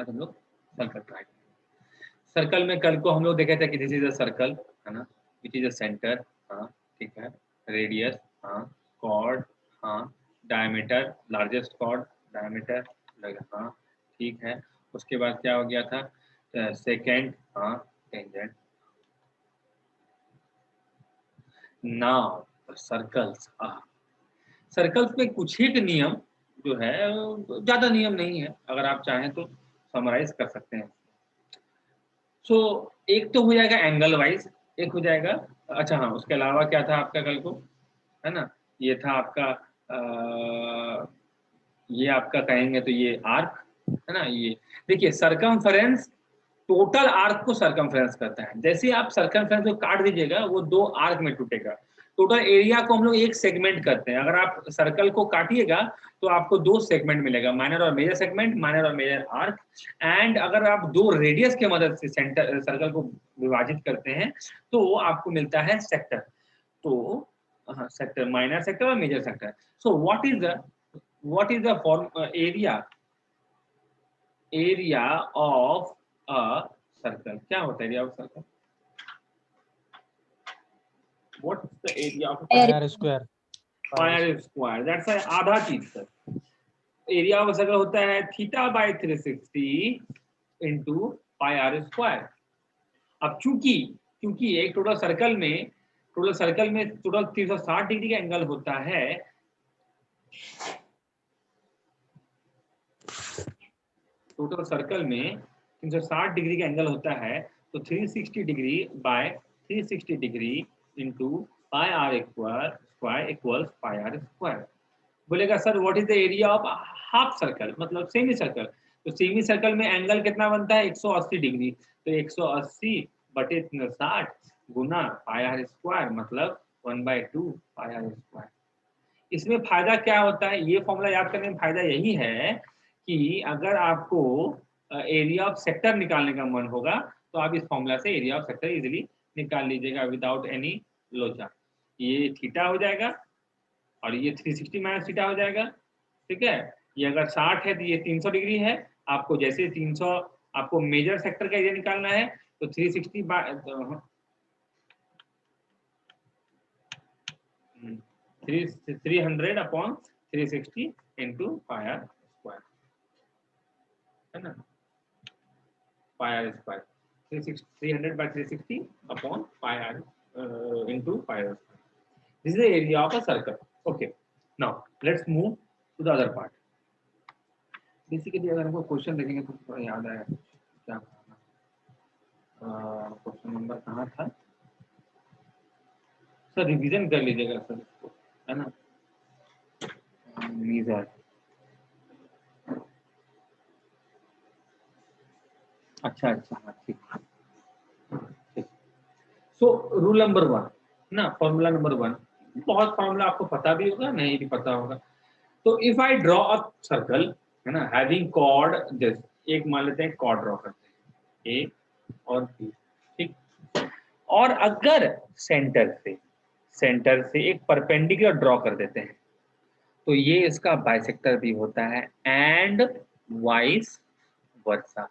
आज हम लोग सर्कल ट्राई करेंगे। सर्कल में कल को हम लोग देखे थे कि दिस इज अ सर्कल, है ना, विच इज अ सेंटर, हाँ ठीक है, रेडियस, हाँ, कॉर्ड, हाँ, डायमीटर, लार्जेस्ट कॉर्ड, डायमीटर, हाँ ठीक है। उसके बाद क्या हो गया था, सेकेंड, हाँ, टेंजेंट। नाउ सर्कल्स, सर्कल्स में कुछ एक नियम जो है, ज्यादा नियम नहीं है, अगर आप चाहें तो समराइज कर सकते हैं। सो एक तो हो जाएगा एंगल वाइज, एक हो जाएगा, अच्छा हाँ, उसके अलावा क्या था आपका कल को, है ना, ये था आपका ये आपका कहेंगे तो ये आर्क, है ना, ये देखिए सरकमफेरेंस टोटल आर्क को सरकमफेरेंस करता है। जैसे ही आप सरकमफेरेंस को काट दीजिएगा वो दो आर्क में टूटेगा। टोटल एरिया को हम लोग एक सेगमेंट करते हैं। अगर आप सर्कल को काटिएगा तो आपको दो सेगमेंट मिलेगा, माइनर और मेजर सेगमेंट, माइनर और मेजर आर्क। एंड अगर आप दो रेडियस के मदद से सेंटर सर्कल को विभाजित करते हैं तो आपको मिलता है सेक्टर। तो सेक्टर, माइनर सेक्टर और major sector. So what is the form area of a circle? क्या होता है area of circle? What's the area of a pi square, pi square? That's a आधा चीज सर। एरिया ऑफ सर्कल होता है theta by 360 into pi are square. अब क्योंकि एक टोटल सर्कल में टोटल 360 डिग्री का एंगल होता है, टोटल सर्कल में 360 डिग्री का एंगल होता है, तो 360 degree by 360 degree into pi are square equals pi are square. बोलेगा sir what is the area of half circle, मतलब सेमी सर्कल। तो सेमी सर्कल में एंगल कितना बनता है 180 डिग्री, तो 180 बटे 60 गुना पाई आर स्क्वायर, मतलब 1/2 पाई आर स्क्वायर। इसमें फायदा क्या होता है, ये फॉर्मूला याद करने में फायदा यही है कि अगर आपको एरिया ऑफ सेक्टर निकालने का मन होगा तो आप इस फॉर्मूला से एरिया ऑफ सेक्टर इजीली निकाल लीजिएगा विदाउट एनी लोचा। ये थीटा हो जाएगा और ये 360 माइनस थीटा हो जाएगा, ठीक है। ये अगर 60 है तो ये 300 डिग्री है। आपको जैसे 300 आपको मेजर सेक्टर का एरिया निकालना है तो 360 by 300 upon 360 into pi are square, है ना, pi are square 300 by 360 upon pi r into pi r square. This is the area of a circle. Okay. Now let's move to the other part. Basically अगर हमको question देखेंगे तो थोड़ा याद आया क्या, क्वेश्चन नंबर कहाँ था सर, रिवीजन कर लीजिएगा सर इसको, है ना, मीजर। अच्छा हाँ ठीक। सो रूल नंबर 1 ना, फॉर्मूला नंबर 1, बहुत फॉर्मूला आपको पता भी होगा नहीं भी पता होगा। तो if I draw a circle, है ना, हैविंग कॉर्ड, जैसे एक मान लेते हैं कॉर्ड ड्रॉ करते हैं ए और बी, ठीक। और अगर सेंटर से एक परपेंडिकुलर ड्रॉ कर देते हैं तो ये इसका बाइसेक्टर भी होता है एंड वाइस वर्सा।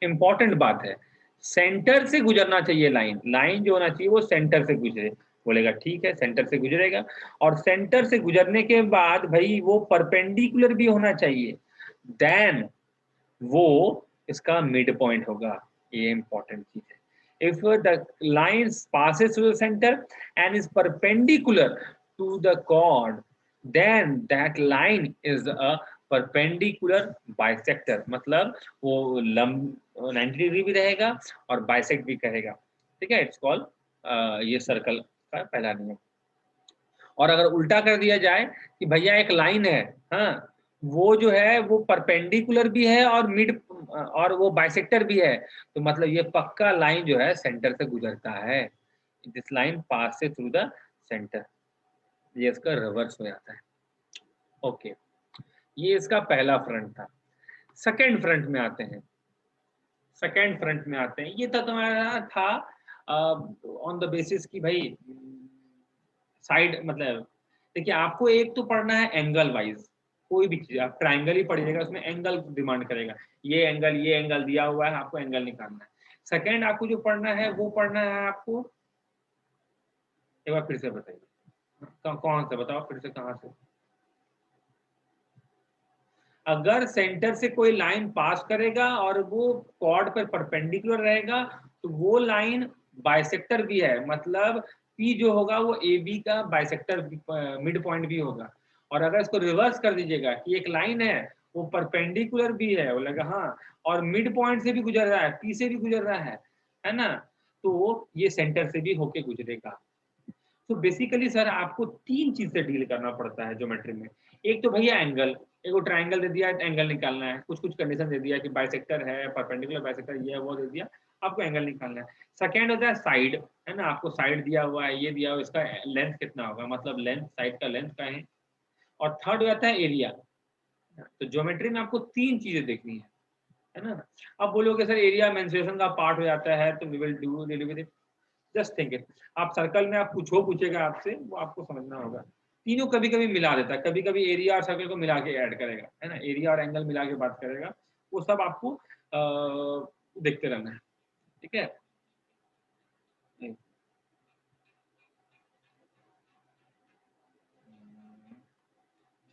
इंपॉर्टेंट बात है, सेंटर से गुजरना चाहिए लाइन जो होना चाहिए वो सेंटर से गुजरे। बोलेगा ठीक है सेंटर से गुजरेगा, और सेंटर से गुजरने के बाद भाई वो परपेंडिकुलर भी होना चाहिए, देन वो इसका मिड पॉइंट होगा। ये इंपॉर्टेंट चीज है। If the line passes through the center and is perpendicular to the chord, then that line is a perpendicular bisector, मतलब वो लंब 90 डिग्री भी रहेगा और बाइसेक्ट भी करेगा, ठीक है। इट्स कॉल्ड ये सर्कल का पहला नियम। और अगर उल्टा कर दिया जाए कि भैया एक लाइन है, हाँ, वो जो है वो परपेंडिकुलर भी है और मिड और वो बाइसेक्टर भी है, तो मतलब ये पक्का लाइन जो है सेंटर से गुजरता है। दिस लाइन पास से थ्रू द सेंटर, ये इसका रिवर्स हो जाता है। ओके, ये इसका पहला फ्रंट था। सेकेंड फ्रंट में आते हैं, ये तो तुम्हारा था ऑन द बेसिस कि भाई साइड, मतलब देखिए आपको एक तो पढ़ना है एंगल वाइज, कोई भी चीज, आप ट्राइंगल ही पढ़िएगा, उसमें एंगल डिमांड करेगा, ये एंगल दिया हुआ है, आपको एंगल निकालना है। सेकेंड आपको जो पढ़ना है वो पढ़ना है आपको, एक बार फिर से बताइए, कौन से बताओ फिर से, कहां से? अगर सेंटर से कोई लाइन पास करेगा और वो कॉर्ड पर परपेंडिकुलर रहेगा तो वो लाइन बाइसेक्टर भी है, मतलब पी जो होगा वो ए बी का बाइसेक्टर मिड पॉइंट भी होगा। और अगर इसको रिवर्स कर दीजिएगा कि एक लाइन है वो परपेंडिकुलर भी है, बोलेगा हाँ, और मिड पॉइंट से भी गुजर रहा है, पी से भी गुजर रहा है ना, तो ये सेंटर से भी होके गुजरेगा। तो बेसिकली सर आपको तीन चीज से डील करना पड़ता है ज्योमेट्री में। एक तो भैया एंगल, एक वो ट्राइंगल दे दिया एंगल निकालना है, कुछ कुछ कंडीशन दे दिया कि बाइसेक्टर है, परपेंडिकुलर बाइसेक्टर ये है वो दे दिया, आपको एंगल निकालना है। सेकेंड होता है साइड, है ना, आपको साइड दिया हुआ है, ये दिया हुआ, इसका लेंथ कितना होगा, मतलब लेंथ, साइड का लेंथ का है। और थर्ड हो जाता है एरिया। तो ज्योमेट्री में आपको तीन चीजें देखनी है ना। अब बोलोगे सर एरिया मेंसुरेशन का पार्ट हो जाता है, तो we will do with it, just think it. आप सर्कल में आप कुछ हो पूछेगा आपसे, वो आपको समझना होगा। तीनों कभी कभी मिला देता है, कभी कभी एरिया और सर्कल को मिला के ऐड करेगा, है ना, एरिया और एंगल मिला के बात करेगा, वो सब आपको देखते रहना है, ठीक है।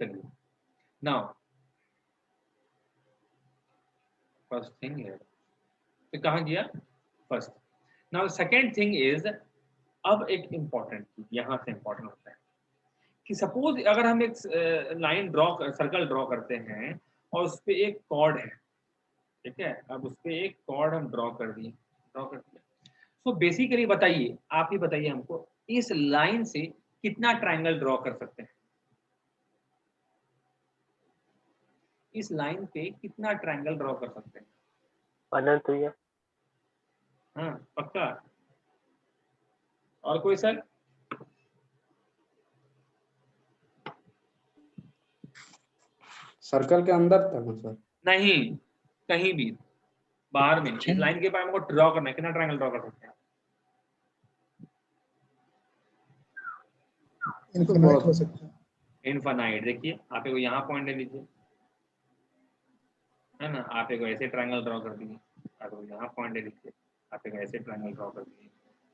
चलिए, नाउ फर्स्ट थिंग है, तो कहाँ गया first. Now second thing is, अब एक इंपॉर्टेंट चीज यहाँ से इंपॉर्टेंट होता है कि सपोज अगर हम एक लाइन ड्रॉ, सर्कल ड्रॉ करते हैं और उस पर एक कॉर्ड है, ठीक है, अब उस पर एक कॉर्ड हम ड्रॉ कर दिया। सो बेसिकली बताइए, आप ही बताइए हमको, इस लाइन से कितना ट्राइंगल ड्रॉ कर सकते हैं? इस लाइन पे कितना ट्राइंगल ड्रॉ कर सकते हैं? अनंत भैया। हाँ पक्का? और कोई सर? सर्कल के अंदर तक सर? नहीं, कहीं भी बाहर में, इस लाइन के पास हमको ड्रॉ करना है, कितना ट्राइंगल ड्रॉ कर सकते हैं? इनफिनाइट हो सकता है। इनफाइनाइट। देखिए आप एक यहाँ पॉइंट ले लीजिए, है ना, आप एक ऐसे ट्राइंगल ड्रॉ कर दिए, आप एक यहाँ पॉइंट ले लीजिए, आप एक ऐसे ट्राइंगल ड्रॉ कर दिए,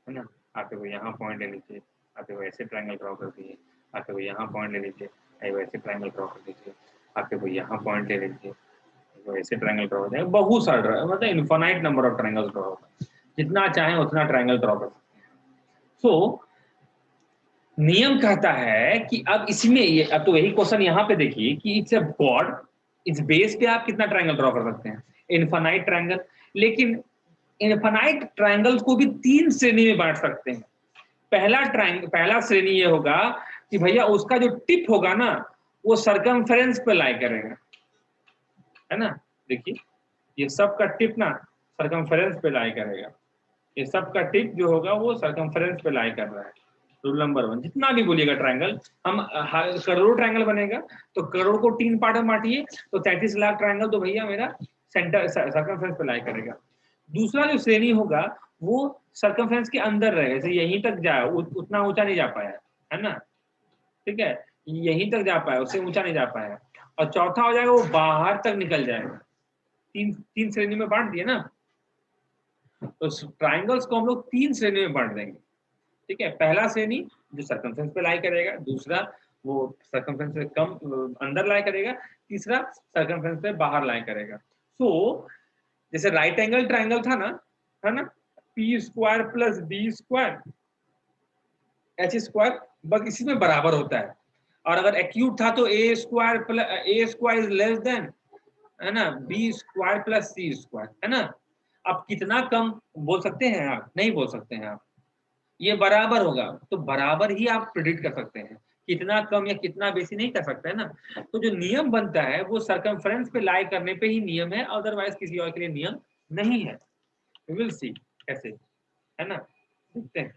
है ना, आप एक यहाँ पॉइंट ले लीजिए, आप एक ऐसे ट्राइंगल ड्रॉ कर दिए, आप एक यहाँ पॉइंट ले लीजिए, एक ऐसे ट्राइंगल ड्रॉ कर दीजिए, आप एक यहाँ पॉइंट ले लीजिए, ऐसे ट्राइंगल ड्रॉ हो जाएगा, बहुत सारा, मतलब infinite number of triangle draw होगा, जितना चाहे उतना ट्राइंगल ड्रॉ कर सकते हैं। सो नियम कहता है कि अब इसमें ये, अब तो यही क्वेश्चन यहाँ पे देखिए कि इट्स अ गॉड, इस बेस पे आप कितना ट्राइंगल ड्रॉ कर सकते हैं? Infinite triangle. लेकिन इनफाइनाइट ट्राइंगल को भी तीन श्रेणी में बांट सकते हैं। पहला श्रेणी ये होगा कि भैया उसका जो टिप होगा ना वो सरकमफेरेंस पे लाई करेगा, है ना। देखिए ये सब का टिप ना सरकमफेरेंस पे लाई करेगा, ये सब का टिप जो होगा वो सरकमफेरेंस पे लाई कर रहा है। रूल नंबर 1, जितना भी बोलिएगा ट्राइंगल, हम करोड़ ट्राइंगल बनेगा तो करोड़ को 3 पार्ट में बांटिए, तो 33 लाख ट्राइंगल तो भैया मेरा सेंटर सरकमफेरेंस पे लाई करेगा। दूसरा जो श्रेणी होगा वो सरकमफेरेंस के अंदर रहेगा, जैसे यहीं तक जाए, उतना ऊंचा नहीं जा पाया, है ना, ठीक है, यहीं तक जा पाया, उससे ऊंचा नहीं जा पाया। और चौथा हो जाएगा वो बाहर तक निकल जाएगा। तीन तीन श्रेणी में बांट दिए ना, तो ट्राइंगल्स को हम लोग तीन श्रेणी में बांट देंगे, ठीक है। पहला श्रेणी जो सरकमफेरेंस पे लाई करेगा, दूसरा वो सरकमफेरेंस से कम अंदर लाई करेगा, तीसरा सरकमफेरेंस पे बाहर लाई करेगा। सो जैसे राइट एंगल ट्राइंगल था ना, है ना, p square plus b square h square, बस इसी में बराबर होता है। और अगर एक्यूट था तो ए स्क्वायर इज लेस देन, है ना, बी स्क्वायर प्लस सी स्क्वायर, है ना। अब कितना कम बोल सकते हैं आप? नहीं बोल सकते हैं आप, ये बराबर होगा, तो बराबर ही आप प्रिडिक्ट कर सकते हैं, कितना कम या कितना बेसी नहीं कर सकते है ना। तो जो नियम बनता है वो सरकमफेरेंस पे लाई करने पे ही नियम है, अदरवाइज किसी और के लिए नियम नहीं है। वी विल सी कैसे, है ना, देखते हैं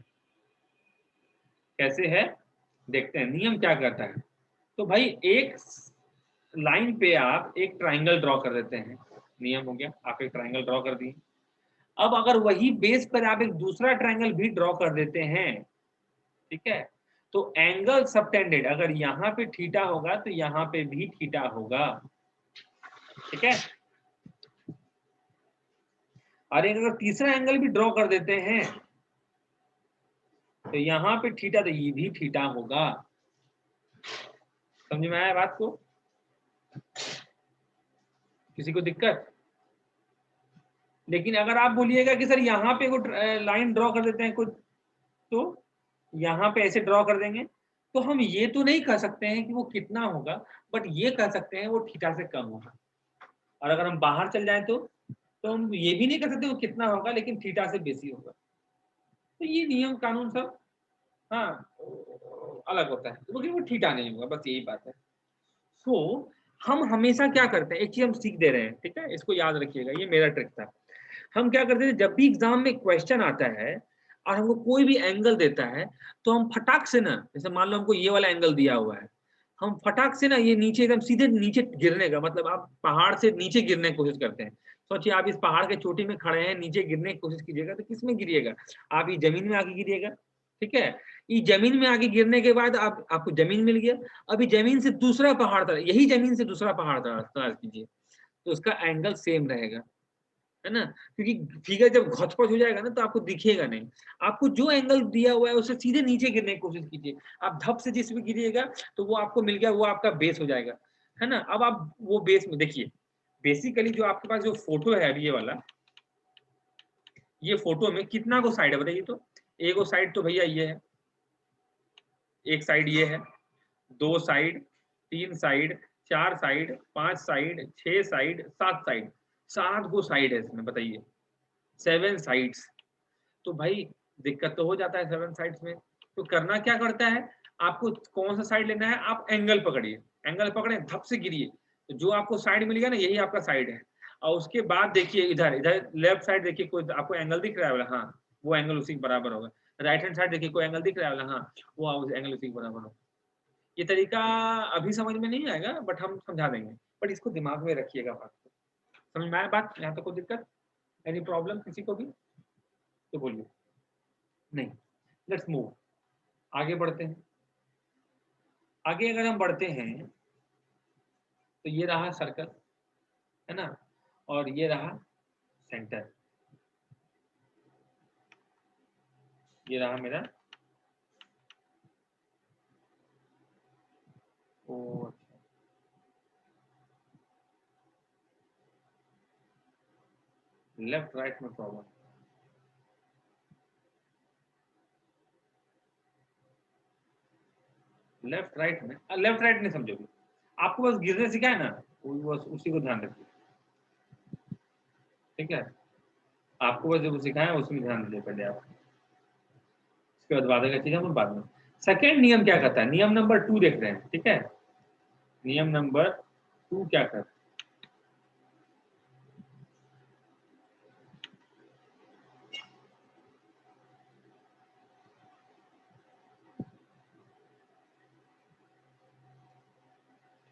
कैसे है, देखते हैं नियम क्या करता है। तो भाई एक लाइन पे आप एक ट्राइंगल ड्रॉ कर देते हैं, नियम हो गया, आप एक ट्राइंगल ड्रॉ कर दिए। अब अगर वही बेस पर आप एक दूसरा ट्राइंगल भी ड्रॉ कर देते हैं, ठीक है, तो एंगल सबटेंडेड अगर यहाँ पे थीटा होगा तो यहाँ पे भी थीटा होगा, ठीक है। और एक अगर तीसरा एंगल भी ड्रॉ कर देते हैं तो यहाँ पे थीटा, तो ये भी थीटा होगा। समझ में आया बात को? किसी को दिक्कत? लेकिन अगर आप बोलिएगा कि सर यहाँ पे कुछ लाइन ड्रॉ कर देते हैं कुछ, तो यहाँ पे ऐसे ड्रॉ कर देंगे, तो हम ये तो नहीं कह सकते हैं कि वो कितना होगा, बट ये कह सकते हैं वो थीटा से कम होगा। और अगर हम बाहर चल जाएं तो हम ये भी नहीं कह सकते वो कितना होगा, लेकिन थीटा से बेसी होगा। तो ये नियम कानून सब हाँ अलग होता है, क्योंकि वो थीटा नहीं होगा, बस यही बात है। तो हम हमेशा क्या करते हैं, एक चीज हम सीख दे रहे हैं, ठीक है, इसको याद रखिएगा, ये मेरा ट्रिक था। हम क्या करते थे, जब भी एग्जाम में क्वेश्चन आता है और हमको कोई भी एंगल देता है, तो हम फटाक से ना, जैसे मान लो हमको ये वाला एंगल दिया हुआ है, हम फटाक से ना ये नीचे एकदम सीधे नीचे गिरने का, मतलब आप पहाड़ से नीचे गिरने की कोशिश करते हैं। सोचिए आप इस पहाड़ के चोटी में खड़े हैं, नीचे गिरने की कोशिश कीजिएगा तो किस में गिरिएगा? आप ये जमीन में आके गिरिएगा, ठीक है। ये जमीन में आगे गिरने के बाद आपको जमीन मिल गया, अभी जमीन से दूसरा पहाड़ तराश, यही जमीन से दूसरा पहाड़ तराश कीजिए, तो उसका एंगल सेम रहेगा, है ना। क्योंकि फिगर जब घचपच हो जाएगा ना तो आपको दिखेगा नहीं। आपको जो एंगल दिया हुआ है उससे सीधे नीचे गिरने की कोशिश कीजिए। आप धप से जिसमें गिरिएगा तो वो आपको मिल गया, वो आपका बेस हो जाएगा, है ना। अब आप वो बेस में देखिए, बेसिकली जो आपके पास जो फोटो है ये वाला, ये फोटो में कितना को साइड है बताइए तो? एक साइड तो भैया ये है, एक साइड ये है, दो साइड, तीन साइड, चार साइड, पांच साइड, छह साइड, सात साइड, 7 को साइड है इसमें, बताइए 7 साइड्स। तो भाई दिक्कत तो हो जाता है 7 साइड्स में। तो करना क्या करता है, आपको कौन सा साइड लेना है, आप एंगल पकड़िए, एंगल पकड़े धप से गिरिए, तो जो आपको साइड मिलेगा ना यही आपका साइड है। और उसके बाद देखिए इधर इधर लेफ्ट साइड देखिए, कोई आपको एंगल दिख रहा है वाला, हाँ वो एंगल उसी के बराबर होगा। राइट हैंड साइड देखिए कोई एंगल दिख रहा है वाला, हाँ वो एंगल उसी के बराबर होगा। ये तरीका अभी समझ में नहीं आएगा, बट हम समझा देंगे, बट इसको दिमाग में रखिएगा बात को। समझ में आया बात? यहाँ तक कोई दिक्कत, एनी प्रॉब्लम किसी को भी तो बोलिए। नहीं, लेट्स मूव, आगे बढ़ते हैं। आगे अगर हम बढ़ते हैं तो ये रहा सर्कल, है ना, और ये रहा सेंटर, ये रहा मेरा ओ, लेफ्ट राइट में प्रॉब्लम, लेफ्ट राइट में, लेफ्ट राइट नहीं समझोगे, आपको बस गिरने सिखाए ना, बस उसी को ध्यान रखिए, ठीक है। आपको बस जो सिखाया उसमें ध्यान दीजिए पहले आप, उसके बाद बात का चीज हम बाद में। सेकेंड नियम क्या कहता है, नियम नंबर 2 देख रहे हैं, ठीक है। नियम नंबर 2 क्या कहता है,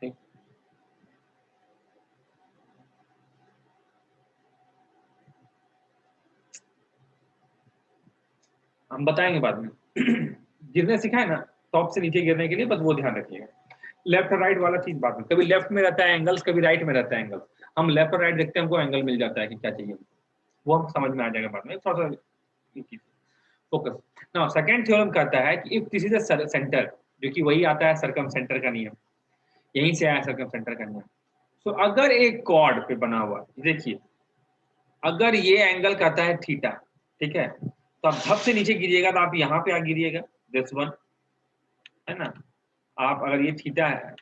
ठीक, हम बताएंगे बाद में। गिरने सिखाए ना, टॉप से नीचे गिरने के लिए, बस वो ध्यान रखिएगा। लेफ्ट और राइट वाला चीज बाद में, कभी लेफ्ट में रहता है एंगल्स, कभी राइट में रहता है एंगल, हम लेफ्ट और राइट देखते हैं हमको एंगल मिल जाता है कि क्या चाहिए, वो हम समझ में आ जाएगा बाद में, थोड़ा सा फोकस। नाउ सेकंड थ्योरम कहता है कि if this is a centre, जो कि वही आता है सर्कम सेंटर का नियम, यहीं से आया सर्कम सेंटर का नियम। सो अगर एक कॉर्ड पे बना हुआ, देखिए अगर ये एंगल कहता है थीटा, ठीक है, तो आप धप से नीचे गिरिएगा तो आप यहाँ पे आ गिरिएगा, दिस वन, है ना। आप अगर ये थीटा है,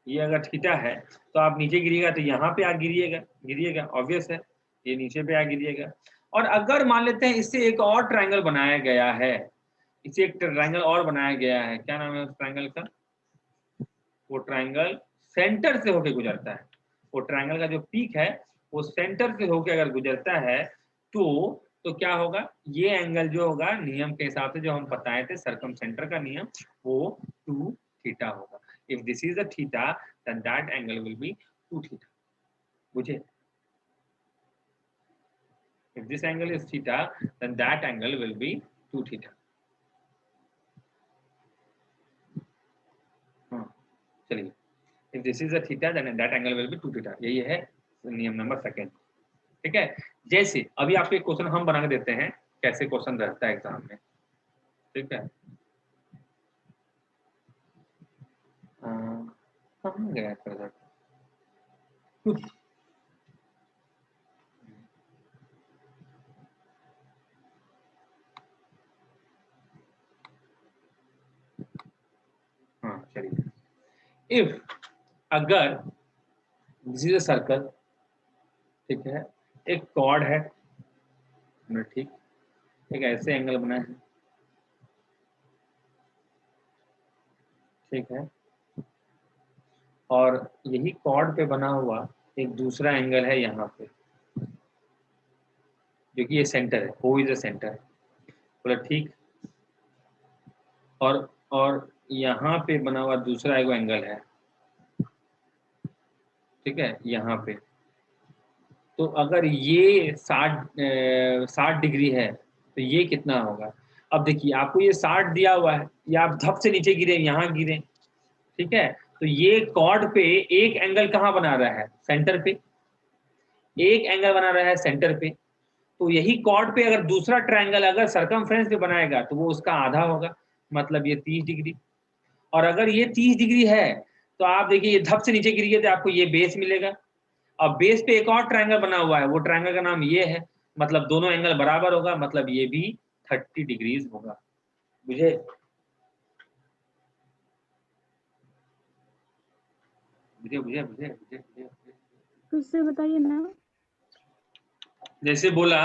ये अगर थीटा है, तो आप नीचे गिरिएगा तो यहाँ पे आ गिरिएगा, गिरिएगा ऑब्वियस है, ये नीचे पे आ गिरिएगा। और अगर मान लेते हैं इससे एक और ट्रायंगल बनाया गया है, इसे एक ट्रायंगल और बनाया गया है, क्या नाम है उस ट्रायंगल का, वो ट्रायंगल सेंटर से होके गुजरता है, वो ट्रायंगल का जो पीक है वो सेंटर से होके अगर गुजरता है तो क्या होगा, ये एंगल जो होगा नियम के हिसाब से जो हम बताए थे सर्कम सेंटर का नियम, वो 2 थीटा होगा। If this is a theta then that angle will be 2 theta, बुझे। if this angle is theta then that angle will be 2 theta, चलिए, if this is a theta then that angle will be 2 theta. यही है नियम number second. ठीक है, जैसे अभी आपको एक क्वेश्चन हम बना के देते हैं, कैसे क्वेश्चन रहता है एग्जाम में। ठीक है, कहाँ गया कर्सर? हाँ चलिए, इफ अगर दिस इज अ सर्कल, ठीक है, एक कॉर्ड है, ठीक, एक ऐसे एंगल बना है, ठीक है, और यही कॉर्ड पे बना हुआ एक दूसरा एंगल है यहाँ पे, जो कि ये सेंटर है, ओ इज अ सेंटर, बोला ठीक, और यहाँ पे बना हुआ दूसरा एक एंगल है, ठीक है, यहाँ पे। तो अगर ये 60 डिग्री है तो ये कितना होगा? अब देखिए, आपको ये 60 दिया हुआ है, या आप धप से नीचे गिरे, यहाँ गिरे, ठीक है, तो ये कॉर्ड पे एक एंगल कहाँ बना रहा है? सेंटर पे एक एंगल बना रहा है, सेंटर पे। तो यही कॉर्ड पे अगर दूसरा ट्रायंगल अगर सरकमफ्रेंस पे बनाएगा तो वो उसका आधा होगा, मतलब ये 30 डिग्री। और अगर ये 30 डिग्री है तो आप देखिए, ये धप से नीचे गिर गए तो आपको ये बेस मिलेगा। अब बेस पे एक और ट्रायंगल बना हुआ है, वो ट्रायंगल का नाम ये है, मतलब दोनों एंगल बराबर होगा, मतलब ये भी 30 डिग्रीज होगा। मुझे बुझे बुझे बुझे बुझे बुझे फिर से बताइए ना। जैसे बोला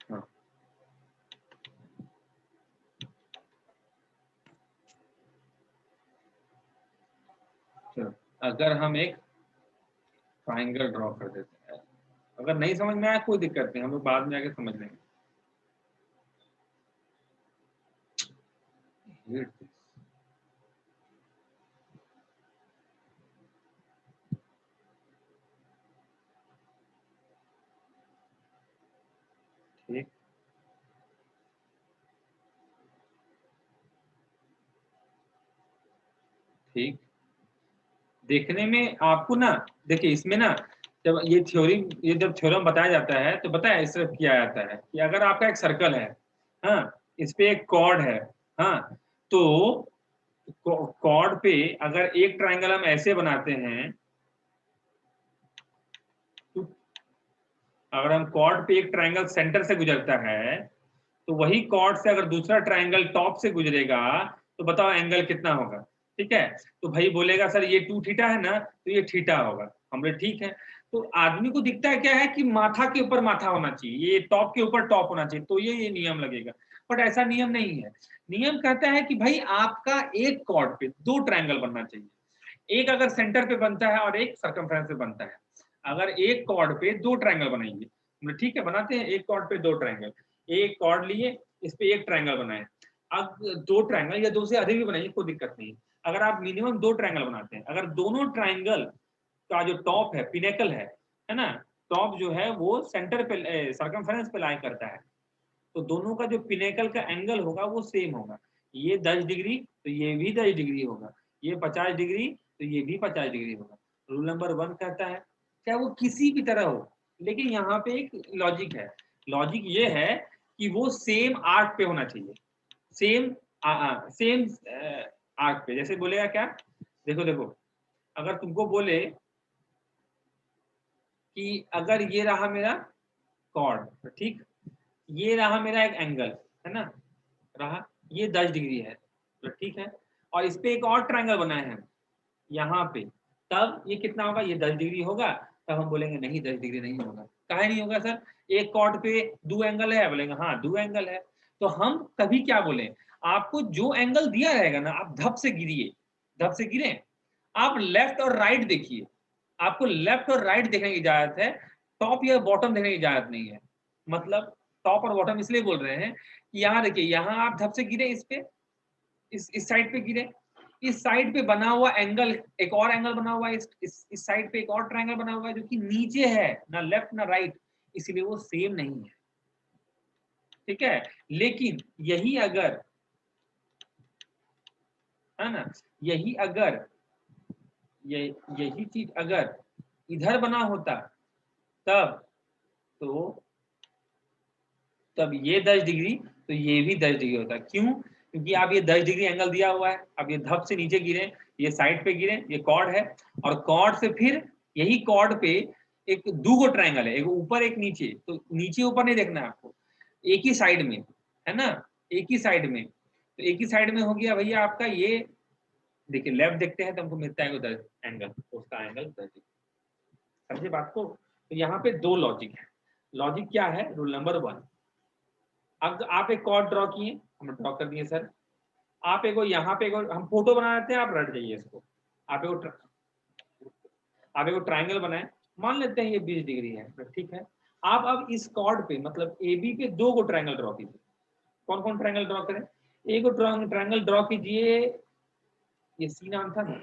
हाँ, चलो, अगर हम एक ट्रायंगल ड्रॉ कर देते हैं, अगर नहीं समझ में आया कोई दिक्कत नहीं, हम लोग बाद में आके समझ लेंगे। Hate this. ठीक, ठीक, देखने में आपको ना, देखिए इसमें ना, जब ये थ्योरी, ये जब थ्योरम बताया जाता है तो बताया इस तरह किया जाता है कि अगर आपका एक सर्कल है, हाँ, इस पे एक कॉर्ड है, हाँ, तो कॉर्ड पे अगर एक ट्रायंगल हम ऐसे बनाते हैं, तो अगर हम कॉर्ड पे एक ट्रायंगल सेंटर से गुजरता है, तो वही कॉर्ड से अगर दूसरा ट्रायंगल टॉप से गुजरेगा तो बताओ एंगल कितना होगा? ठीक है, तो भाई बोलेगा सर ये 2 थीटा है ना, तो ये थीटा होगा। हमने ठीक है, तो आदमी को दिखता है क्या है कि माथा के ऊपर माथा होना चाहिए, ये टॉप के ऊपर टॉप होना चाहिए, तो ये नियम लगेगा। बट ऐसा नियम नहीं है। नियम कहता है कि भाई आपका एक कॉर्ड पे 2 ट्रायंगल बनना चाहिए, एक अगर सेंटर पे बनता है और एक सर्कमफ्रेंस पे बनता है। अगर एक कॉर्ड पे 2 ट्रायंगल बनाएंगे, ठीक है, बनाते हैं, एक कॉर्ड पे 2 ट्रायंगल, एक कॉर्ड लिए, इस पे एक ट्रायंगल बनाए। अब 2 ट्रायंगल या 2 से अधिक भी बनाइए, कोई दिक्कत नहीं। अगर आप मिनिमम 2 ट्रायंगल बनाते हैं, अगर दोनों ट्रायंगल का जो टॉप है, पिनेकल है ना, टॉप जो है वो सेंटर पे सर्कमफ्रेंस पे लाई करता है, तो दोनों का जो पिनेकल का एंगल होगा वो सेम होगा। ये 10 डिग्री तो ये भी 10 डिग्री होगा, ये 50 डिग्री तो ये भी 50 डिग्री होगा। रूल नंबर 1 कहता है, चाहे वो किसी भी तरह हो, लेकिन यहाँ पे एक लॉजिक है। लॉजिक ये है कि वो सेम आर्क पे होना चाहिए, सेम सेम आर्क पे। जैसे बोलेगा क्या, देखो देखो, अगर तुमको बोले कि अगर ये रहा मेरा कॉर्ड, ठीक, ये रहा मेरा एक एंगल, है ना, रहा, ये 10 डिग्री है, तो ठीक है, और इस पे एक और ट्रायंगल बनाए हैं यहाँ पे, तब ये कितना होगा? ये 10 डिग्री होगा। तब हम बोलेंगे नहीं, 10 डिग्री नहीं होगा। काहे नहीं होगा सर? एक कॉर्ड पे 2 एंगल है, बोलेंगे हाँ 2 एंगल है। तो हम कभी क्या बोले, आपको जो एंगल दिया रहेगा ना, आप धप से गिरिए, धप से गिरे, आप लेफ्ट और राइट देखिए, आपको लेफ्ट और राइट देखने की इजाजत है, टॉप या बॉटम देखने की इजाजत नहीं है। मतलब टॉप और बॉटम इसलिए बोल रहे हैं कि यहाँ देखिए, यहाँ आप धप से गिरे इस पे, इस साइड पे गिरे, इस साइड पे बना हुआ एंगल, एक और एंगल बना हुआ है, इस साइड पे एक और ट्रायंगल बना हुआ है जो कि नीचे है, ना लेफ्ट ना राइट, इसलिए वो सेम नहीं है। ठीक है, लेकिन यही अगर, है ना, यही अगर यही चीज अगर इधर बना होता तब ये 10 डिग्री, तो ये भी 10 डिग्री होता। क्यों? क्योंकि आप ये 10 डिग्री एंगल दिया हुआ है, अब ये धप से नीचे गिरे, ये साइड पे गिरे, ये कॉर्ड है, और कॉर्ड से फिर यही कॉर्ड पे एक दो ट्रायंगल है, एक ऊपर एक नीचे, तो नीचे ऊपर नहीं देखना है आपको, एक ही साइड में, है ना, एक ही साइड में, तो एक ही साइड में हो गया भैया आपका ये, देखिए लेफ्ट देखते हैं तो हमको मिलता है उधर एंगल, उसका एंगल 10 डिग्री। समझे बात को? तो यहाँ पे दो लॉजिक है। लॉजिक क्या है? रूल नंबर 1, अब आप एक कॉर्ड ड्रॉ किए, हम ड्रॉ कर दिए सर, आप एक यहाँ पे हम फोटो बना लेते हैं, आप रट जाइए इसको, आप एक ट्राइंगल बनाए, मान लेते हैं ये 20 डिग्री है, ठीक है। आप अब इस कॉर्ड पे मतलब ए बी पे दो को ट्राइंगल ड्रॉ कीजिए। कौन कौन ट्राइंगल ड्रॉ करें? एक ट्राइंगल ड्रॉ कीजिए, ये सी नाम था ना,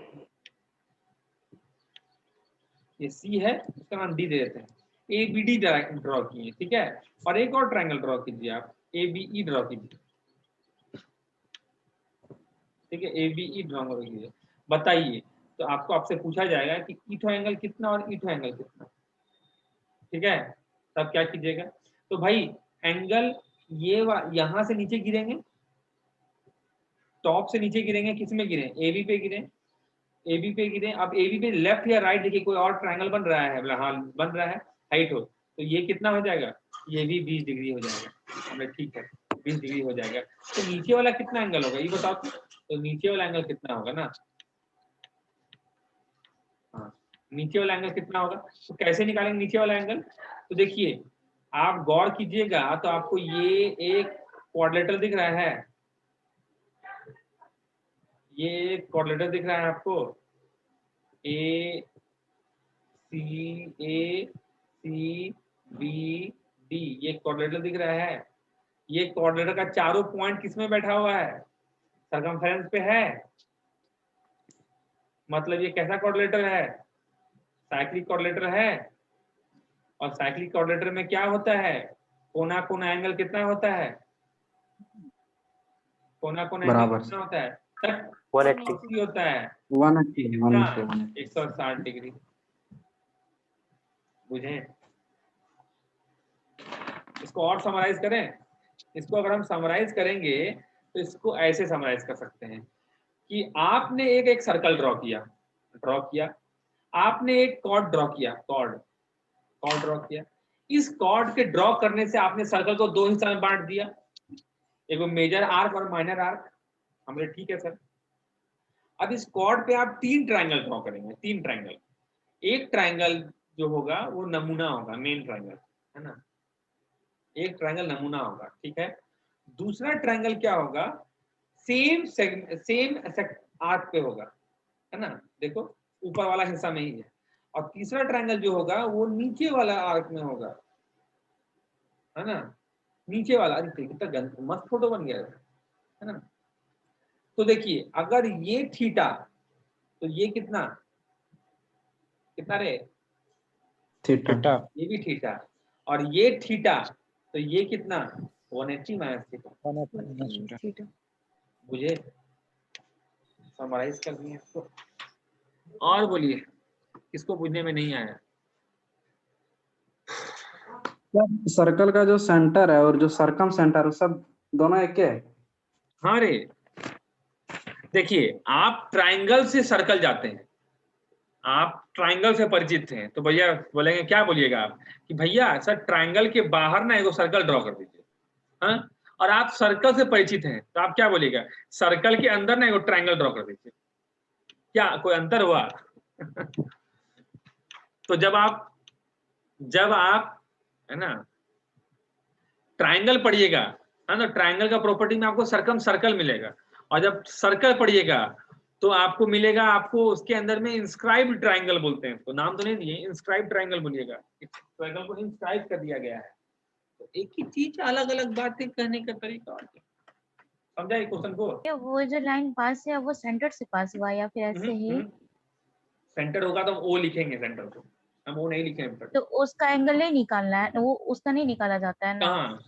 ये सी है, उसका नाम डी दे देते हैं, ए बी डी ड्रॉ किए, ठीक है। और एक और ट्राइंगल ड्रॉ कीजिए, आप ए बी ई ड्रॉ कीजिए, ठीक है, ए बी ई ड्रॉ कीजिए। बताइए, तो आपको आपसे पूछा जाएगा कि ईथो एंगल कितना और ईथो एंगल कितना, ठीक है। तब क्या कीजिएगा? तो भाई एंगल ये यहां से नीचे गिरेंगे, टॉप से नीचे गिरेंगे, किस में गिरे? ए बी पे गिरे, ए बी पे गिरे। अब ए बी पे लेफ्ट या राइट देखिए, कोई और ट्रायंगल बन रहा है, हाँ बन रहा है, हाइट हो, तो ये कितना हो जाएगा? ये भी 20 डिग्री हो जाएगा। हमने ठीक है, 20 डिग्री हो जाएगा। तो नीचे वाला कितना एंगल होगा ये बताओ? तो नीचे वाला एंगल कितना होगा ना, हाँ, नीचे वाला एंगल कितना होगा? तो कैसे निकालेंगे नीचे वाला एंगल? तो देखिए, आप गौर कीजिएगा तो आपको ये एक क्वाड्रिलेटरल दिख रहा है, ये क्वाड्रिलेटरल दिख रहा है आपको, ए सी बी डी, ये क्वाड्रिलेटरल दिख रहा है। ये क्वाड्रिलेटरल का चारों पॉइंट किस में बैठा हुआ है? सर्कमफेरेंस पे है। मतलब ये कैसा क्वाड्रिलेटरल है? साइक्लिक क्वाड्रिलेटरल है। और साइक्लिक क्वाड्रिलेटरल में क्या होता है? कोना कोना एंगल कितना होता है? कोना कोना एंगल कितना होता है? 180 होता है, 160 डिग्री। बुझे? इसको और समराइज करें, इसको अगर हम समराइज करेंगे तो इसको ऐसे समराइज कर सकते हैं कि आपने एक सर्कल ड्रॉ किया, आपने एक कॉर्ड ड्रॉ किया, कॉर्ड ड्रॉ किया। इस कॉर्ड के ड्रॉ करने से आपने सर्कल को दो हिस्सा में बांट दिया, एक मेजर आर्क और माइनर आर्क। हमने ठीक है सर। अब इस कॉर्ड पे आप 3 ट्रायंगल ड्रॉ करेंगे, 3 ट्रायंगल। एक ट्रायंगल जो होगा वो नमूना होगा, मेन ट्रायंगल, है ना, एक ट्रायंगल नमूना होगा, ठीक है। दूसरा ट्रायंगल क्या होगा? सेम आर्क पे होगा, है ना, देखो ऊपर वाला हिस्सा में ही है। और तीसरा ट्रायंगल जो होगा वो नीचे वाला आर्क में होगा, है ना, नीचे वाला। अरे कितना मस्त फोटो बन गया है ना। तो देखिए, अगर ये थीटा, तो ये कितना रे? थीटा, ये भी थीटा, और ये थीटा, तो ये कितना? 180 माइनस थीटा। मुझे समराइज कर दिए इसको। और बोलिए, किसको बुझने में नहीं आया? सर्कल का जो सेंटर है और जो सरकम सेंटर है सब दोनों एक है? हाँ रे, देखिए आप ट्रायंगल से सर्कल जाते हैं, आप ट्रायंगल से परिचित हैं, तो भैया बोलेंगे, क्या बोलिएगा आप कि भैया सर ट्रायंगल के बाहर ना एक सर्कल ड्रॉ कर दीजिए, हाँ। और आप सर्कल से परिचित हैं तो आप क्या बोलिएगा? सर्कल के अंदर ना एक ट्रायंगल ड्रॉ कर दीजिए। क्या कोई अंतर हुआ? तो जब आप है ना ट्रायंगल पढ़िएगा, है ना, ट्रायंगल का प्रॉपर्टी में आपको सरकम सर्कल मिलेगा। और जब सर्कल पढ़िएगा तो आपको मिलेगा, आपको उसके अंदर में इंस्क्राइब्ड ट्रायंगल बोलते हैं, तो नाम तो नहीं दिए, इंस्क्राइब्ड ट्रायंगल बोलिएगा, ट्रायंगल को इंस्क्राइब कर दिया गया है, तो एक ही चीज अलग अलग बातें कहने का तरीका और क्या। समझा ये क्वेश्चन को? ये वो जो लाइन पास है वो सेंटर से पास हुआ या फिर ऐसे ही? सेंटर होगा तो हम ओ लिखेंगे, सेंटर को हम ओ नहीं लिखेंगे पर। तो उसका एंगल नहीं निकालना है, वो उसका नहीं निकाला जाता है ना? कहाँ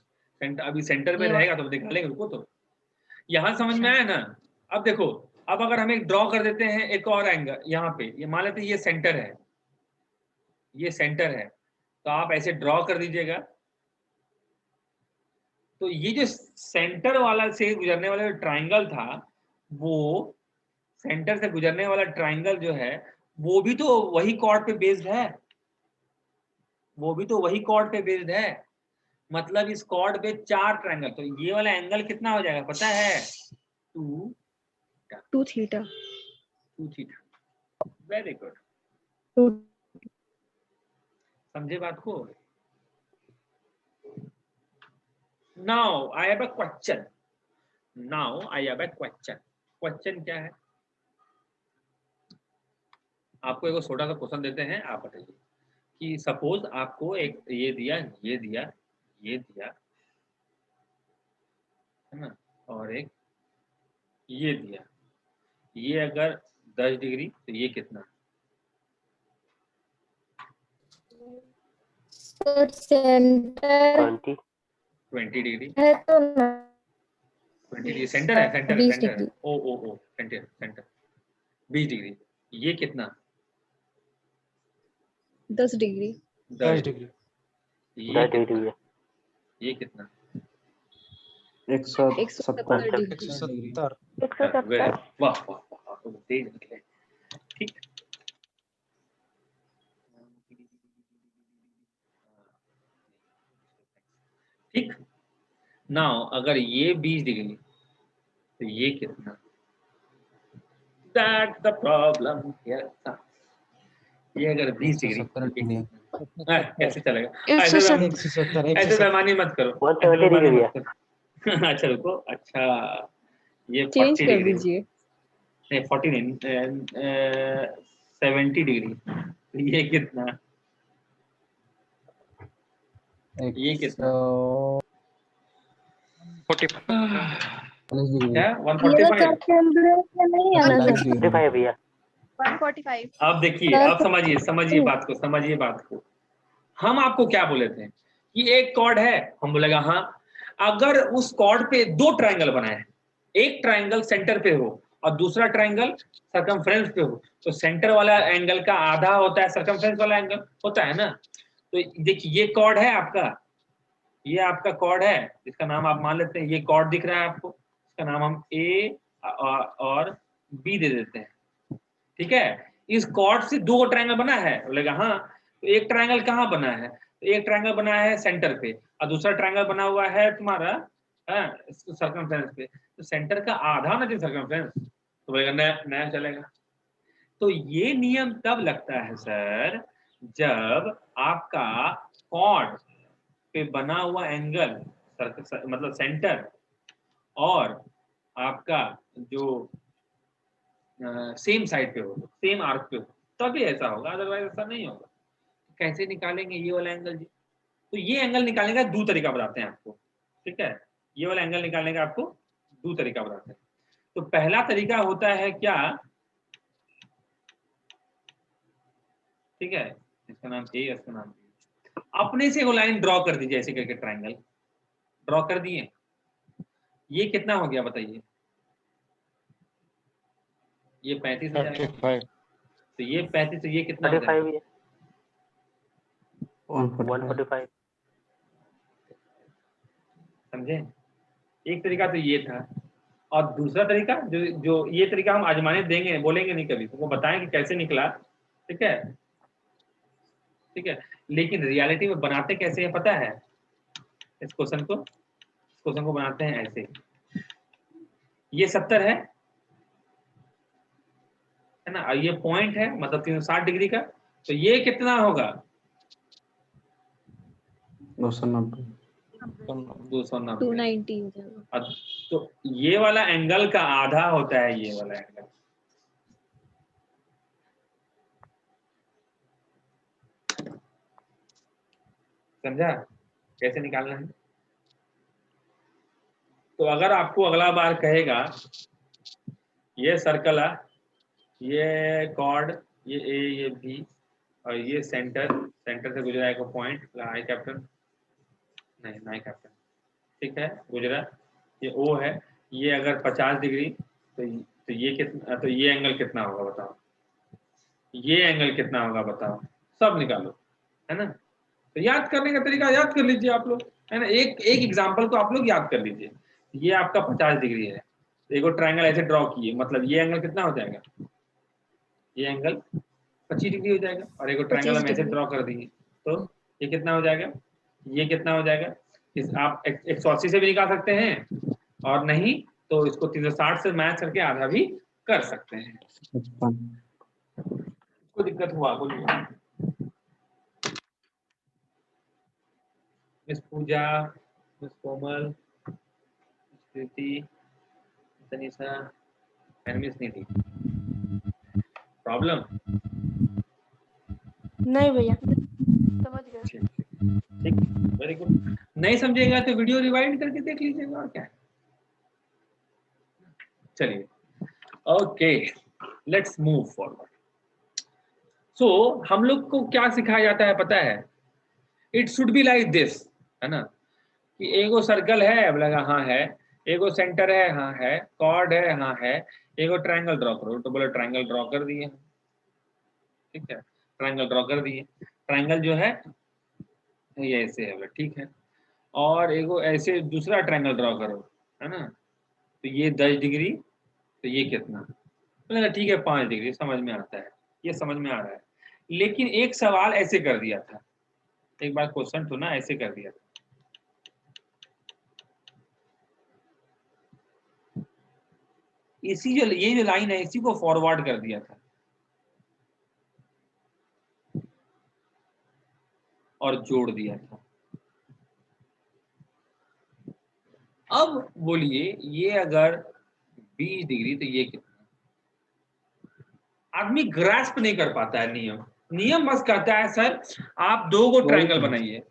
सेंटर, अभी सेंटर में ये रहेगा तो निकालेंगे, रुको तो। यहाँ समझ में अच्छा। आया ना? अब देखो, अब अगर हम एक ड्रॉ कर देते हैं एक और एंगल यहाँ पे, ये मान लेते हैं ये सेंटर है, ये सेंटर है, तो आप ऐसे ड्रॉ कर दीजिएगा। तो ये जो सेंटर वाला से गुजरने वाला जो ट्राइंगल था, वो सेंटर से गुजरने वाला ट्राइंगल जो है वो भी तो वही कॉर्ड पे बेस्ड है, वो भी तो वही कॉर्ड पे बेस्ड है। मतलब इस कॉर्ड पे 4 ट्राइंगल, तो ये वाला एंगल कितना हो जाएगा पता है? 2 2 थीटा। वेरी गुड, समझे बात को? Now I have a question, question क्या है? आपको एक छोटा सा क्वेश्चन देते हैं, आप बताइए कि सपोज आपको एक ये दिया, ये दिया, ये दिया है ना, और एक ये दिया, ये अगर 10 डिग्री तो ये कितना? Centre 20 20 degree. है तो 20 डिग्री सेंटर है, सेंटर है, 20 सेंटर है। डिग्री। ओ सेंटर, 20 डिग्री। ये कितना? 10 डिग्री। 10 डिग्री। ये 10 कितना? डिग्री है। ये कितना? 170 डिग्री। 170 वेरी, वाह वाह वाह, तो तेज निकले। ठीक, ठीक। नाउ अगर ये 20 डिग्री तो ये कितना? दैट द प्रॉब्लम हियर था। ये अगर 20 डिग्री तो ये कितना? कैसे चलेगा? ऐसे ऐसे बेईमानी मत करो, ऐसे 170 बेईमानी डिग्री मत है। करो। अच्छा रुको, अच्छा ये चेंज 40 कर डिग्री, दीजिए। नहीं 40 नहीं, 70 डिग्री, तो ये कितना? ये कितना? 45 क्या? ये 145? कैलकुलेशन नहीं है ना सर? 45 भैया। 145। अब देखिए, अब समझिए, समझिए बात को, समझिए बात को। हम आपको क्या बोले थे कि एक कॉर्ड है, हम बोलेगा हाँ, अगर उस कॉर्ड पे 2 ट्राइंगल बनाए, एक ट्राइंगल सेंटर पे हो और दूसरा ट्राइंगल सरकमफ्रेंस पे हो, तो सेंटर वाला एंगल का आधा होता है सर्कमफ्रेंस वाला एंगल, होता है ना? तो देखिए ये कॉर्ड है आपका, ये आपका कॉर्ड है, इसका नाम आप मान लेते हैं, ये कॉर्ड दिख रहा है आपको, इसका नाम हम ए और बी दे देते हैं। ठीक है, इस कॉर्ड से 2 ट्रायंगल बना है, बोलेगा हाँ, तो एक ट्रायंगल कहाँ बना है? तो एक ट्रायंगल बना है सेंटर पे और दूसरा ट्रायंगल बना हुआ है तुम्हारा सर्कमफ्रेंस पे, तो सेंटर का आधा ना सर्कमफ्रेंस, तो बोलेगा नया नया चलेगा। तो ये नियम तब लगता है सर जब आपका कॉर्ड पे बना हुआ एंगल मतलब सेंटर और आपका जो सेम साइड पे हो, सेम आर्क पे हो, तभी ऐसा होगा, अदरवाइज ऐसा नहीं होगा। कैसे निकालेंगे ये वाला एंगल जी? तो ये एंगल निकालने का 2 तरीका बताते हैं आपको। ठीक है, ये वाला एंगल निकालने का आपको 2 तरीका बताते हैं। तो पहला तरीका होता है क्या? ठीक है, इसका नाम ए, इसका नाम बी। अपने से वो लाइन ड्रॉ कर दीजिए, ऐसे करके ट्राइंगल ड्रॉ कर दिए। ये कितना हो गया बताइए? ये 35 हो जाएगा, 35 तो ये 35, तो ये कितना हो 35 जाएगा? ही है। 145। समझे? एक तरीका तो ये था, और दूसरा तरीका जो जो ये तरीका हम आजमाने देंगे, बोलेंगे नहीं कभी, तो वो बताएं कि कैसे निकला। ठीक है, ठीक है, लेकिन रियलिटी में बनाते कैसे है पता है? इस क्वेश्चन को बनाते हैं ऐसे, ये 70 है ना, और ये पॉइंट है मतलब 360 डिग्री का, तो ये कितना होगा? 290। 290। 290 हो जाएगा। तो ये वाला एंगल का आधा होता है ये वाला एंगल। समझा? कैसे निकालना है? तो अगर आपको अगला बार कहेगा ये सर्कल है, ये कॉर्ड, ये ए, ये बी और ये सेंटर से गुजरा एक पॉइंट, आई कैपिटल नहीं, नाई कैपिटल, ठीक है, गुजरा, ये ओ है, ये अगर 50 डिग्री तो ये कितना, तो ये एंगल कितना होगा बताओ, ये एंगल कितना होगा बताओ, सब निकालो, है ना। तो याद करने का तरीका याद कर लीजिए आप लोग, है ना। एक एग्जांपल को आप लोग याद कर लीजिए। ये आपका 50 डिग्री है, देखो ट्रायंगल ऐसे ड्रॉ किए, मतलब ये एंगल कितना हो जाएगा, ये एंगल 25 डिग्री हो जाएगा, और एक ट्रायंगल हम ऐसे ड्रॉ कर देंगे तो ये कितना हो जाएगा, ये कितना हो जाएगा। इस आप 180 से भी निकाल सकते हैं, और नहीं तो इसको 360 से मैच करके आधा भी कर सकते हैं। कोई दिक्कत हुआ बोलिए। Miss Puja, miss Komal, Kriti, Tanisha and miss Nidhi, problem? नहीं भैया, समझ गए। ठीक, वेरी गुड। नहीं समझेगा तो वीडियो रिवाइंड करके देख लीजिएगा, और क्या। चलिए, ओके, लेट्स मूव फॉरवर्ड। सो हम लोग को क्या सिखाया जाता है पता है? It should be like this, है ना, कि एगो सर्कल है, बोलेगा हाँ है, एगो सेंटर है, हाँ है, कॉर्ड है, हाँ है, एगो ट्रायंगल ड्रॉ करो, तो बोले ट्रायंगल ड्रॉ कर दिए, ठीक है, ट्रायंगल ड्रॉ कर दिए। ट्रायंगल जो है ये ऐसे है, बोले ठीक है, और एगो ऐसे दूसरा ट्रायंगल ड्रॉ करो, है ना, तो ये 10 डिग्री, तो ये कितना, बोलेगा ठीक है 5 डिग्री, समझ में आता है, ये समझ में आ रहा है। लेकिन एक सवाल ऐसे कर दिया था, एक बार क्वेश्चन तो ना ऐसे कर दिया था, इसी जो ये जो लाइन है इसी को फॉरवर्ड कर दिया था और जोड़ दिया था। अब बोलिए ये अगर 20 डिग्री तो ये कितना, आदमी ग्रास्प नहीं कर पाता है नियम बस कहता है सर आप 2 गो ट्रायंगल बनाइए,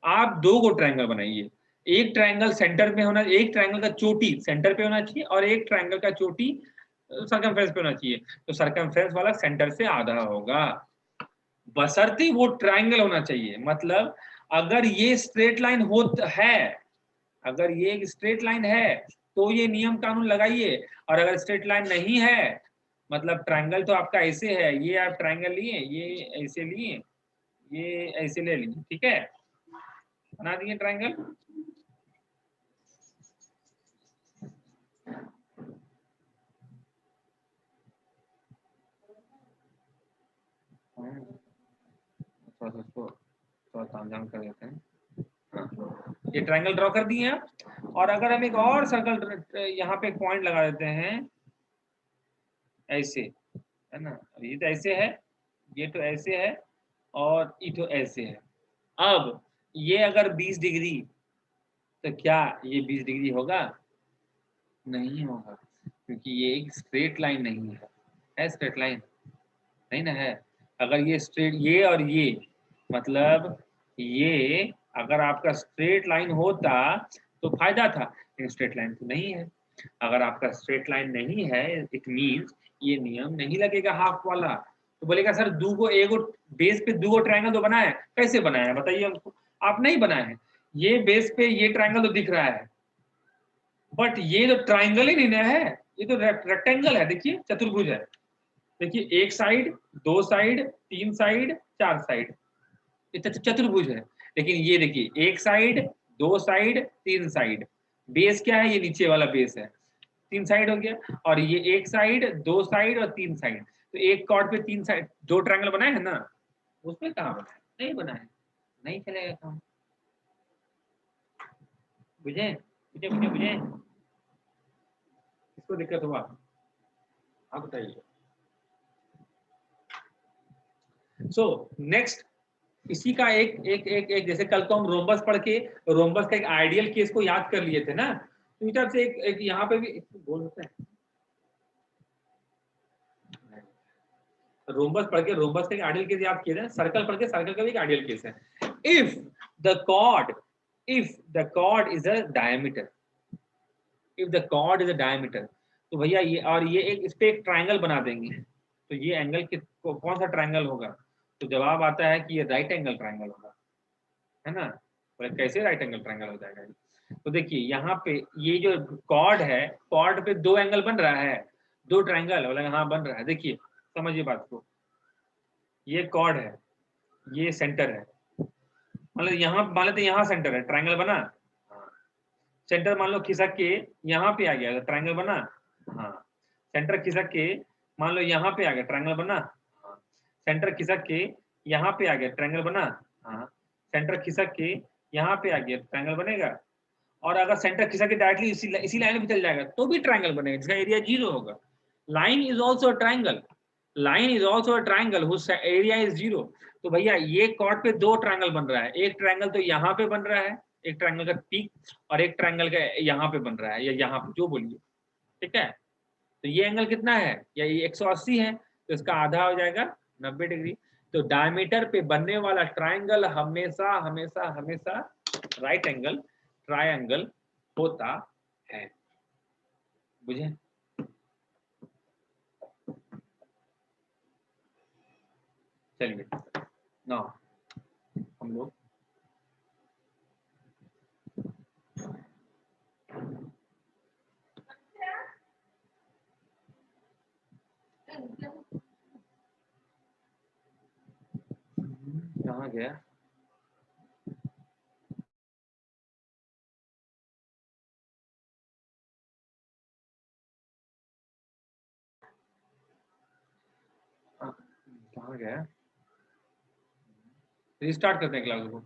आप 2 गो ट्रायंगल बनाइए, एक ट्रायंगल सेंटर में होना, एक ट्रायंगल का चोटी सेंटर पे होना चाहिए और एक ट्रायंगल का चोटी सर्कमफ्रेंस पे होना चाहिए, तो सर्कमफ्रेंस वाला सेंटर से आधा होगा, बशर्ते वो ट्रायंगल होना चाहिए। मतलब अगर ये स्ट्रेट लाइन है, अगर ये एक स्ट्रेट लाइन है तो ये नियम कानून लगाइए, और अगर स्ट्रेट लाइन नहीं है, मतलब ट्रायंगल तो आपका ऐसे है, ये आप ट्रायंगल लिए, ये ऐसे लिए, ये ऐसे ले लीजिए, ठीक है, बना दिए ट्रायंगल। थोड़ा तामझाम कर देते हैं। ये ट्रायंगल ड्रॉ कर दिए आप, और अगर हम एक और सर्कल यहाँ पे पॉइंट लगा देते हैं ऐसे, है ना, ये तो ऐसे है, ये तो ऐसे है, और ये तो ऐसे है। अब ये अगर 20 डिग्री, तो क्या ये 20 डिग्री होगा? नहीं होगा, क्योंकि ये एक स्ट्रेट लाइन नहीं है स्ट्रेट लाइन नहीं ना है। अगर ये स्ट्रेट, ये और ये, मतलब ये अगर आपका स्ट्रेट लाइन होता तो फायदा था, लेकिन स्ट्रेट लाइन तो नहीं है। अगर आपका स्ट्रेट लाइन नहीं है, इट मींस ये नियम नहीं लगेगा हाफ वाला। तो बोलेगा सर दूगो एगो बेस पे दूगो ट्रायंगल तो बनाए, कैसे बनाया है बताइए हमको। आप नहीं बनाए हैं, ये बेस पे ये ट्रायंगल तो दिख रहा है, बट ये तो ट्रायंगल ही नहीं है, ये तो रेक्टेंगल है, देखिए चतुर्भुज है, देखिए एक साइड, 2 साइड, 3 साइड, 4 साइड, ये चतुर्भुज है। लेकिन ये देखिए एक साइड, 2 साइड, 3 साइड, बेस क्या है, ये नीचे वाला बेस है, 3 साइड हो गया, और ये एक साइड, 2 साइड और 3 साइड, तो एक कॉर्ड पे 3 साइड, 2 ट्रायंगल बनाए हैं ना, उसमें कहाँ बनाए, नहीं बनाए, नहीं चलेगा काम। बुझे बुझे बुझे बुझे, इसको दिक्कत हुआ आप बताइए। सो नेक्स्ट, इसी का एक जैसे कल को हम रोम्बस पढ़ के रोम्बस का एक आइडियल केस को याद कर लिए थे ना, तो इस तरफ से एक यहाँ पे भी बोल सकते हैं, रोम्बस पढ़ के रोम्बस का एक आइडियल केस याद किए थे, सर्कल पढ़ के सर्कल का भी एक आइडियल केस है। If the if the chord is a diameter, if the chord is a diameter, तो भैया ये और ये एक इस पे एक ट्रायंगल बना देंगे, तो ये एंगल कौन सा ट्रायंगल होगा? तो जवाब आता है कि ये राइट एंगल ट्रायंगल होगा, है ना। तो कैसे राइट एंगल ट्रायंगल हो जाएगा? तो देखिए यहाँ पे ये जो कॉर्ड है, कॉर्ड पे दो एंगल बन रहा है, दो ट्रायंगल वाला यहाँ बन रहा है। देखिए समझिए बात को, ये कॉर्ड है, ये सेंटर है, मतलब यहाँ मान लेते यहाँ सेंटर है, ट्रायंगल बना, सेंटर मान लो खिसक के यहाँ पे आ गया, ट्रायंगल बना, हाँ सेंटर खिसक के मान लो यहाँ पे आ गया, ट्रायंगल बना, हाँ सेंटर खिसक के यहाँ पे आ गया, ट्रायंगल बना, हाँ सेंटर खिसक के यहाँ पे आ गया, ट्रायंगल बनेगा। और अगर सेंटर खिसक के डायरेक्टली इसी लाइन पे चल जाएगा तो भी ट्रायंगल बनेगा, जिसका एरिया 0 होगा। Line is also a triangle, line is also a triangle whose area is 0। तो भैया ये कॉर्ड पे दो ट्रायंगल बन रहा है, एक ट्रायंगल तो यहाँ पे बन रहा है, एक ट्रायंगल का पीक, और एक ट्रायंगल का यहाँ पे बन रहा है, या यहाँ पे जो बोलिए, ठीक है। तो ये एंगल कितना है? या ये 180 है, तो इसका आधा हो जाएगा 90 डिग्री। तो डायमीटर पे बनने वाला ट्रायंगल हमेशा हमेशा हमेशा राइट एंगल ट्रायंगल होता है, बुझे? चलिए ना हम लोग कहाँ गया? कहाँ गया? रिस्टार्ट करते हैं क्लास को।